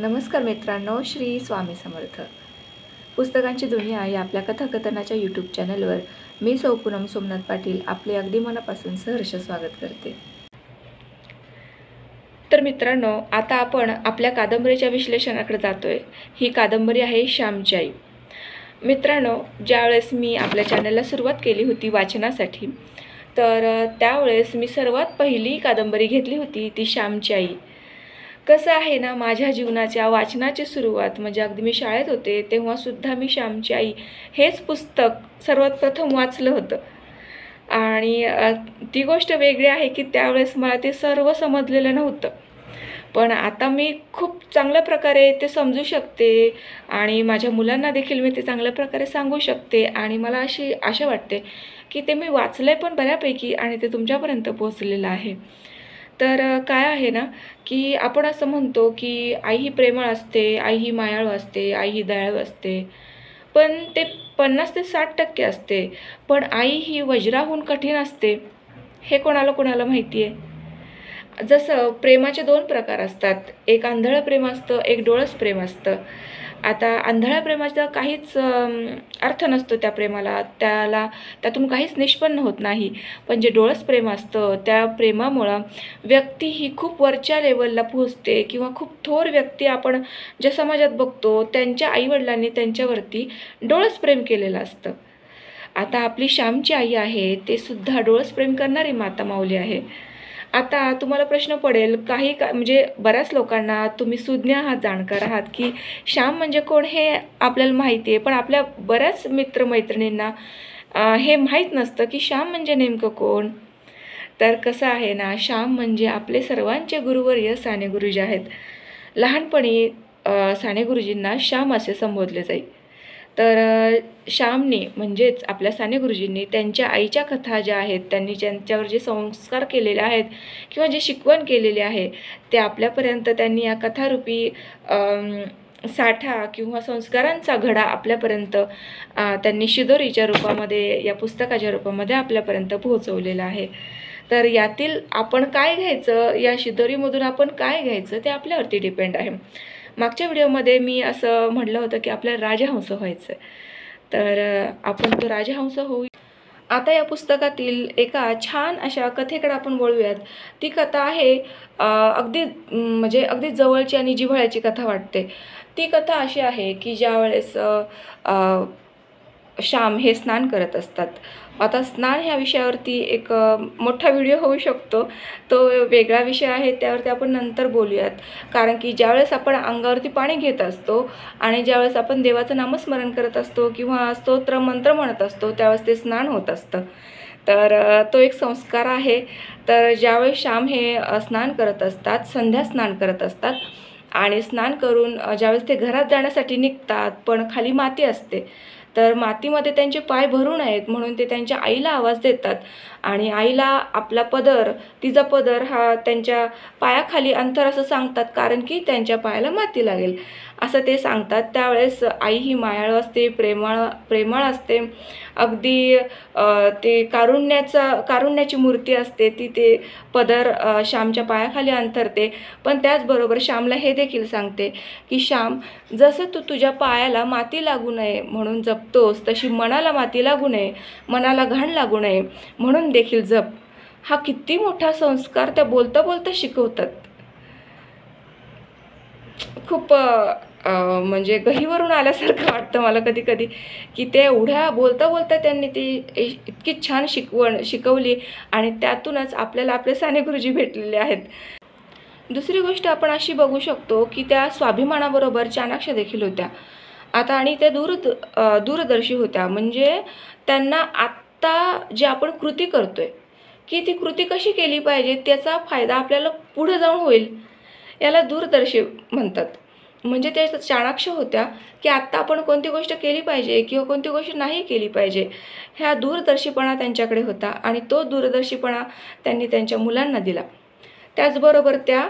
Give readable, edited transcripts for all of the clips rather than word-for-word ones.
नमस्कार मित्रांनो, श्री स्वामी समर्थ. पुस्तकांची दुनिया या आपल्या कथाकथनाच्या यूट्यूब चॅनलवर मी सौ पूनम सोमनाथ पाटील आपले अगदी मनापासून सहर्ष स्वागत करते. तर मित्रांनो, आता आपण आपल्या कादंबरीच्या विश्लेषणाकडे जातोय. ही कादंबरी आहे श्यामची आई. मित्रांनो, ज्यावेळेस मी आपल्या चॅनलला सुरुवात केली होती वाचनासाठी, तर त्यावेळेस मी सर्वात पहिली कादंबरी घेतली होती ती श्यामची आई. कसं आहे ना, माझ्या जीवनाच्या वाचनाची सुरुवात म्हणजे अगदी मी शाळेत होते तेव्हासुद्धा मी श्यामची आई हेच पुस्तक सर्वात प्रथम वाचलं होतं. आणि ती गोष्ट वेगळी आहे की त्यावेळेस मला ते सर्व समजलेलं नव्हतं, पण आता मी खूप चांगल्या प्रकारे ते समजू शकते आणि माझ्या मुलांना देखील मी ते चांगल्या प्रकारे सांगू शकते. आणि मला अशी आशा वाटते की ते मी वाचलं आहे पण बऱ्यापैकी आणि ते तुमच्यापर्यंत पोहोचलेलं आहे. तर काय आहे ना, की आपण असं म्हणतो की आई ही प्रेमळ असते, आई ही मायाळू असते, आई ही दयाळू असते, पण ते 50 ते 60% असते. पण आई ही वज्राहून कठीण असते हे कोणाला माहिती आहे. जसं प्रेमाचे 2 प्रकार असतात, एक आंधळं प्रेम असतं, एक डोळस प्रेम असतं. आता आंधळ्या प्रेमाचा काहीच अर्थ नसतो त्या प्रेमाला, त्यातून काहीच निष्पन्न होत नाही. पण जे डोळस प्रेम असतं त्या प्रेमामुळं व्यक्ती ही खूप वरच्या लेवलला पोहोचते किंवा खूप थोर व्यक्ती आपण ज्या समाजात बघतो त्यांच्या आईवडिलांनी त्यांच्यावरती डोळस प्रेम केलेलं असतं. आता आपली श्यामची आई आहे ते सुद्धा डोळस प्रेम करणारी माता माऊली आहे. आता तुम्हाला प्रश्न पडेल, म्हणजे बऱ्याच लोकांना तुम्ही सुज्ञ आहात, जाणकार आहात की श्याम म्हणजे कोण हे आपल्याला माहिती आहे, पण आपल्या बऱ्याच मित्रमैत्रिणींना हे माहीत नसतं की श्याम म्हणजे नेमकं कोण. तर कसं आहे ना, श्याम म्हणजे आपले सर्वांचे गुरुवर्य साने गुरुजी आहेत. लहानपणी साने गुरुजींना श्याम असे संबोधले जाई. तर श्यामने म्हणजेच आपल्या साने गुरुजींनी त्यांच्या आईच्या कथा ज्या आहेत, त्यांनी ज्यांच्यावर जे संस्कार केलेले आहेत किंवा जे शिकवण केलेले आहे ते आपल्यापर्यंत त्यांनी या कथारूपी साठा किंवा संस्कारांचा घडा आपल्यापर्यंत त्यांनी शिदोरीच्या रूपामध्ये, या पुस्तकाच्या रूपामध्ये आपल्यापर्यंत पोहोचवलेला आहे. तर यातील आपण काय घ्यायचं, या शिदोरीमधून आपण काय घ्यायचं ते आपल्यावरती डिपेंड आहे. मागच्या व्हिडिओमध्ये मी असं म्हटलं होतं की आपल्याला राजहंस व्हायचं आहे, तर आपण तो राजहंस होऊ. आता या पुस्तकातील एका छान अशा कथेकडे आपण वळूयात. ती कथा आहे अगदी जवळची आणि जिव्हाळ्याची कथा वाटते. ती कथा अशी आहे की ज्यावेळेस श्याम हे स्नान करत असतात. आता स्नान ह्या विषयावरती एक मोठा व्हिडिओ होऊ शकतो, तो वेगळा विषय आहे, त्यावरती आपण नंतर बोलूयात. कारण की ज्यावेळेस आपण अंगावरती पाणी घेत असतो आणि ज्यावेळेस आपण देवाचं नामस्मरण करत असतो किंवा स्तोत्र मंत्र म्हणत असतो त्यावेळेस ते स्नान होत असतं. तर तो एक संस्कार आहे. तर ज्यावेळेस श्याम हे स्नान करत असतात, संध्या स्नान करत असतात आणि स्नान करून ज्यावेळेस ते घरात जाण्यासाठी निघतात, पण खाली माती असते, तर मातीमध्ये त्यांचे पाय भरू नयेत म्हणून ते त्यांच्या आईला आवाज देतात आणि आईला आपला पदर, तिचा पदर हा त्यांच्या पायाखाली अंतर असं सांगतात, कारण की त्यांच्या पायाला माती लागेल असं ते सांगतात. त्यावेळेस आई ही मायाळू असते, प्रेमळ असते, अगदी ते कारुण्याची मूर्ती असते. ती ते पदर श्यामच्या पायाखाली अंतरते. पण त्याचबरोबर श्यामला हे देखील सांगते की श्याम, जसं तू तुझ्या पायाला माती लागू नये म्हणून जपतोस, तशी मनाला माती लागू नये, मनाला घाण लागू नये म्हणून देखील जप. हा किती मोठा संस्कार त्या बोलता बोलता शिकवतात. खूप म्हणजे गहिवरून आल्यासारखं वाटतं मला कधी कधी की ते एवढ्या बोलता बोलता त्यांनी ती इतकी छान शिकवली आणि त्यातूनच आपल्याला आपले साने गुरुजी भेटलेले आहेत. दुसरी गोष्ट आपण अशी बघू शकतो की त्या स्वाभिमानाबरोबर चाणाक्ष देखील होत्या. आता आणि त्या दूरदर्शी होत्या, म्हणजे त्यांना आत्ता जे आपण कृती करतोय की ती कृती कशी केली पाहिजे त्याचा फायदा आपल्याला पुढे जाऊन होईल, याला दूरदर्शी म्हणतात. म्हणजे ते चाणाक्ष होत्या की आत्ता आपण कोणती गोष्ट केली पाहिजे किंवा कोणती गोष्ट नाही केली पाहिजे, ह्या दूरदर्शीपणा त्यांच्याकडे होता आणि तो दूरदर्शीपणा त्यांनी त्यांच्या मुलांना दिला. त्याचबरोबर त्या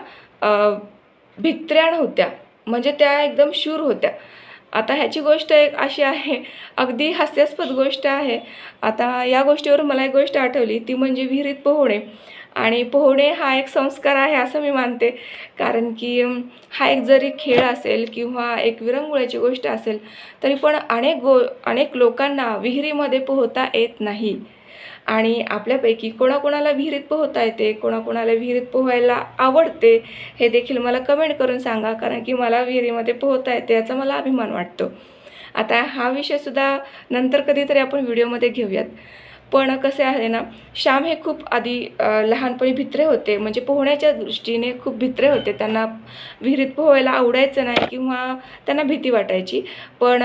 भित्र्याण होत्या, म्हणजे त्या एकदम शूर होत्या. आता ह्याची गोष्ट एक अशी आहे, अगदी हास्यास्पद गोष्ट आहे. आता या गोष्टीवर मला एक गोष्ट आठवली, ती म्हणजे विहिरीत पोहणे. आणि पोहणे हा एक संस्कार आहे असं मी मानते, कारण की हा एक जरी खेळ असेल किंवा एक विरंगुळ्याची गोष्ट असेल तरी पण अनेक लोकांना विहिरीमध्ये पोहता येत नाही. आणि आपल्यापैकी कोणाकोणाला विहिरीत पोहता येते, कोणाकोणाला विहिरीत पोहायला आवडते, हे देखील मला कमेंट करून सांगा, कारण की मला विहिरीमध्ये पोहता येते याचा मला अभिमान वाटतो. आता हा विषयसुद्धा नंतर कधीतरी आपण व्हिडिओमध्ये घेऊयात. पण कसे आहे ना, श्याम हे खूप आधी लहानपणी भित्रे होते, म्हणजे पोहण्याच्या दृष्टीने खूप भित्रे होते. त्यांना विहिरीत पोहायला आवडायचं नाही किंवा त्यांना भीती वाटायची. पण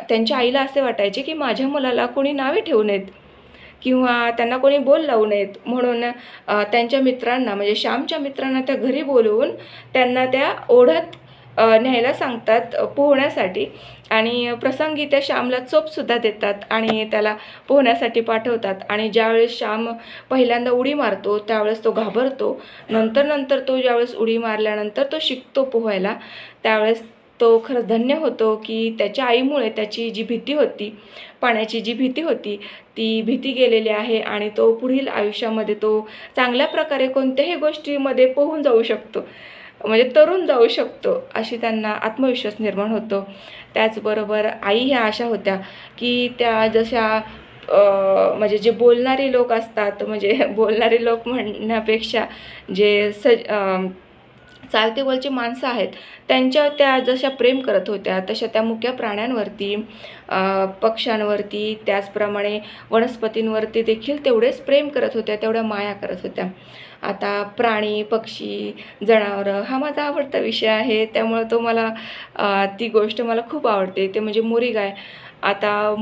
त्यांच्या आईला असे वाटायचे की माझ्या मुलाला कोणी नावे ठेवू नयेत किंवा त्यांना कोणी बोल लावू नयेत, म्हणून त्यांच्या मित्रांना म्हणजे श्यामच्या मित्रांना त्या घरी बोलवून त्यांना त्या ओढ्यात न्यायला सांगतात पोहण्यासाठी. आणि प्रसंगी त्या श्यामला चोपसुद्धा देतात आणि त्याला पोहण्यासाठी पाठवतात. आणि ज्यावेळेस श्याम पहिल्यांदा उडी मारतो त्यावेळेस तो घाबरतो. नंतर तो ज्यावेळेस उडी मारल्यानंतर तो शिकतो पोहायला, त्यावेळेस तो खरंच धन्य होतो की त्याच्या आईमुळे त्याची जी भीती होती, पाण्याची जी भीती होती, ती भीती गेलेली आहे आणि तो पुढील आयुष्यामध्ये तो चांगल्या प्रकारे कोणत्याही गोष्टीमध्ये पोहून जाऊ शकतो, म्हणजे तरुण जाऊ शकतो, अशी त्यांना आत्मविश्वास निर्माण होतो. त्याचबरोबर आई ह्या अशा होत्या की त्या जशा म्हणजे जे बोलणारे लोक असतात, म्हणजे बोलणारे लोक म्हणण्यापेक्षा जे चालते बोलची माणसं आहेत त्यांच्यावर त्या जशा प्रेम करत होत्या, तशा त्या मुक्या प्राण्यांवरती, पक्ष्यांवरती, त्याचप्रमाणे वनस्पतींवरती देखील तेवढेच प्रेम करत होत्या, तेवढ्या माया करत होत्या. आता प्राणी, पक्षी, जनावरं हा माझा आवडता विषय आहे, त्यामुळं ती गोष्ट मला खूप आवडते, ते म्हणजे मोरी गाय. आता